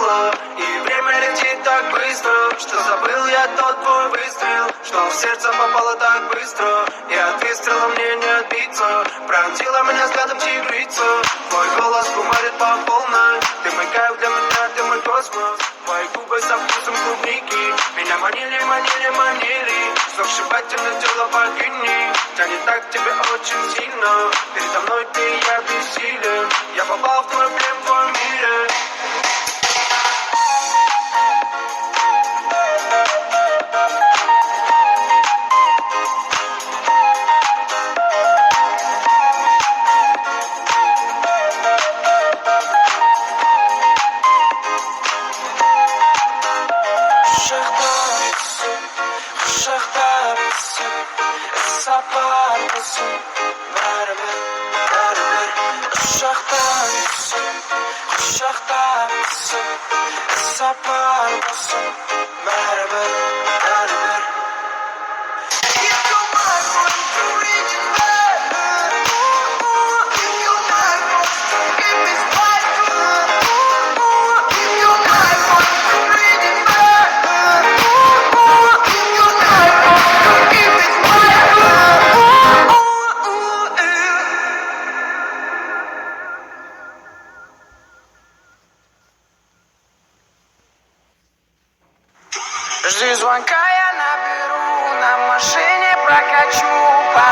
было. И время летит так быстро, что забыл я тот твой выстрел, что в сердце попало так быстро, и от выстрела мне не отбиться. Пронзила меня взглядом тигрица, твой голос кумарит по полной. Ты мой кайф для меня, ты мой космос. Твои губы со вкусом клубники меня манили, манили, манили. Сногсшибательное тело богини тянет так к тебе очень сильно. Передо мной ты, я бессилен. Я попал в твой плен, в твой мире. Жди звонка, я наберу, на машине прокачу по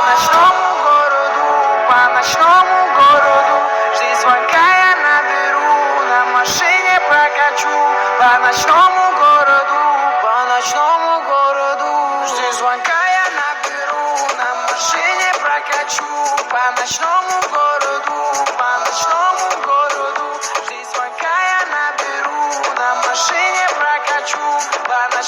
ночному городу. Жди звонка, я наберу, на машине прокачу по ночному городу. Жди звонка, я наберу, на машине прокачу по ночному городу. Жди звонка, я наберу, на машине прокачу по ночному